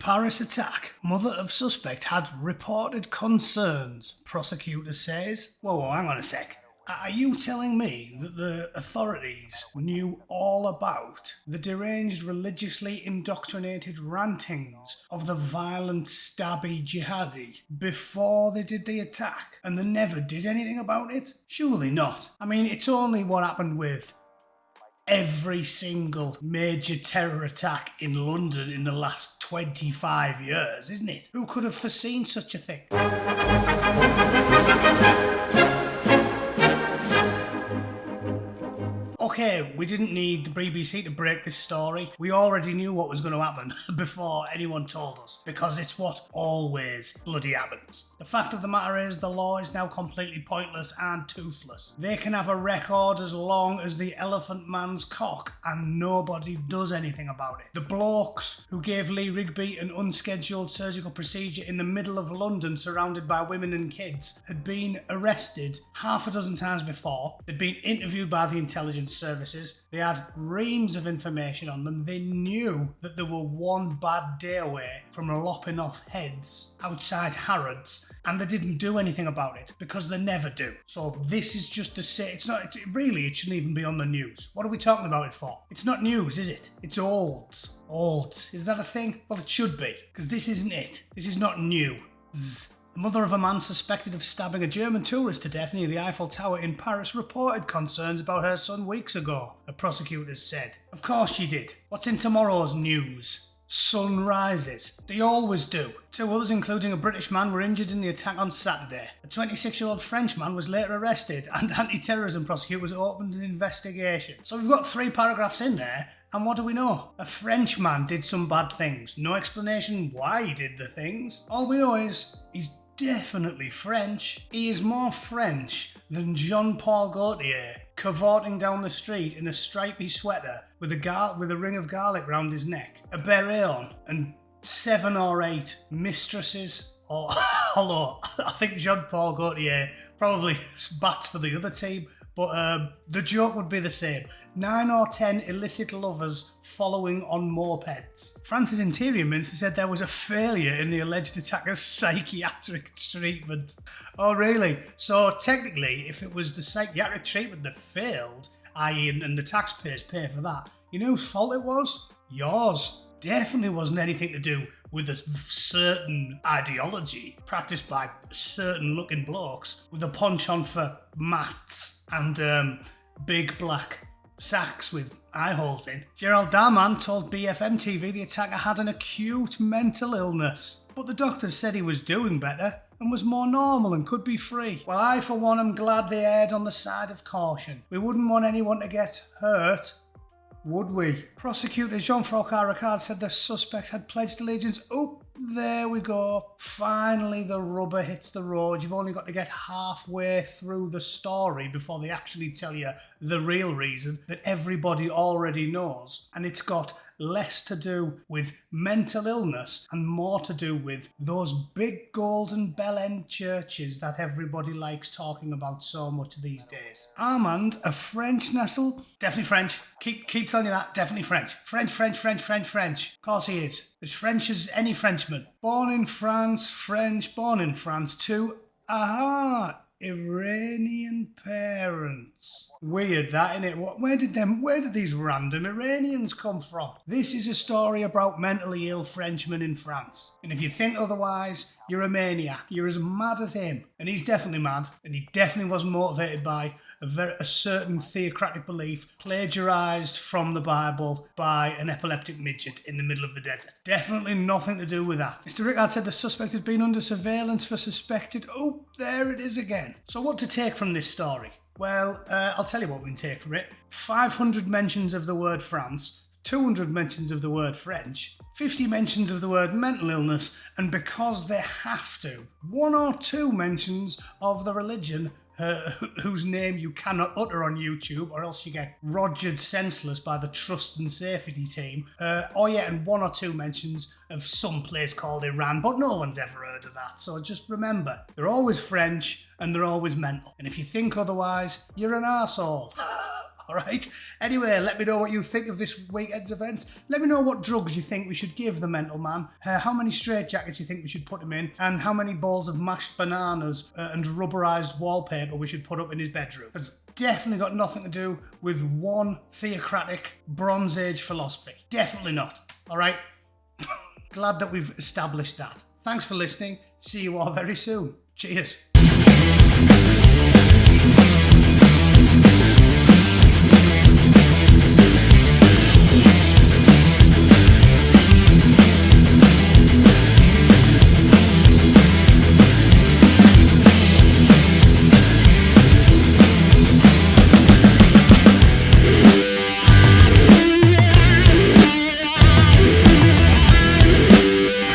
Paris attack. Mother of suspect had reported concerns, prosecutor says. Whoa, hang on a sec. Are you telling me that the authorities knew all about the deranged, religiously indoctrinated rantings of the violent, stabby jihadi before they did the attack, and they never did anything about it? Surely not. I mean, it's only what happened with every single major terror attack in London in the last 25 years, isn't it? Who could have foreseen such a thing? Okay, we didn't need the BBC to break this story. We already knew what was going to happen before anyone told us, because it's what always bloody happens. The fact of the matter is the law is now completely pointless and toothless. They can have a record as long as the elephant man's cock and nobody does anything about it. The blokes who gave Lee Rigby an unscheduled surgical procedure in the middle of London surrounded by women and kids had been arrested half a dozen times before. They'd been interviewed by the intelligence services. They had reams of information on them. They knew that they were one bad day away from lopping off heads outside Harrods, and they didn't do anything about it because they never do. So this is just to say, it shouldn't even be on the news. What are we talking about it for? It's not news, is it? It's olds. Olds. Is that a thing? Well, it should be, because this isn't it. This is not new. The mother of a man suspected of stabbing a German tourist to death near the Eiffel Tower in Paris reported concerns about her son weeks ago, the prosecutors said. Of course she did. What's in tomorrow's news? Sun rises. They always do. Two others, including a British man, were injured in the attack on Saturday. A 26-year-old Frenchman was later arrested, and anti-terrorism prosecutors opened an investigation. So we've got 3 paragraphs in there, and what do we know? A Frenchman did some bad things. No explanation why he did the things. All we know is he's definitely French. He is more French than Jean-Paul Gaultier cavorting down the street in a stripy sweater with a ring of garlic round his neck, a beret on, and 7 or 8 mistresses. Although I think Jean-Paul Gaultier probably bats for the other team, but the joke would be the same. 9 or 10 illicit lovers following on mopeds. France's Interior Minister said there was a failure in the alleged attacker's psychiatric treatment. Oh, really? So technically, if it was the psychiatric treatment that failed, i.e. and the taxpayers pay for that, you know whose fault it was? Yours. Definitely wasn't anything to do with a certain ideology practiced by certain looking blokes with a penchant for maths and big black sacks with eye holes in. Gerald Darman told BFM TV the attacker had an acute mental illness, but the doctors said he was doing better and was more normal and could be free. Well, I for one am glad they erred on the side of caution. We wouldn't want anyone to get hurt, would we? Prosecutor Jean-François Ricard said the suspect had pledged allegiance. Oh, there we go. Finally, the rubber hits the road. You've only got to get halfway through the story before they actually tell you the real reason that everybody already knows. And it's got less to do with mental illness and more to do with those big golden bell-end churches that everybody likes talking about so much these days. Armand, a French national, definitely French. Keep telling you that, definitely French. French. Of course he is. As French as any Frenchman. Born in France, French, born in France too. Aha! Iranian parents. Weird that, innit? Where did these random Iranians come from? This is a story about mentally ill Frenchmen in France. And if you think otherwise, you're a maniac. You're as mad as him. And he's definitely mad. And he definitely was motivated by a certain theocratic belief plagiarised from the Bible by an epileptic midget in the middle of the desert. Definitely nothing to do with that. Mr. Rickard said the suspect had been under surveillance for suspected... Oh, there it is again. So what to take from this story? Well, I'll tell you what we can take from it. 500 mentions of the word France, 200 mentions of the word French, 50 mentions of the word mental illness, and because they have to, 1 or 2 mentions of the religion whose name you cannot utter on YouTube or else you get rogered senseless by the trust and safety team. And 1 or 2 mentions of some place called Iran, but no one's ever heard of that. So just remember, they're always French and they're always mental. And if you think otherwise, you're an arsehole. Alright? Anyway, let me know what you think of this weekend's events. Let me know what drugs you think we should give the mental man, how many straitjackets you think we should put him in, and how many balls of mashed bananas and rubberised wallpaper we should put up in his bedroom. It's definitely got nothing to do with one theocratic Bronze Age philosophy. Definitely not. Alright? Glad that we've established that. Thanks for listening. See you all very soon. Cheers.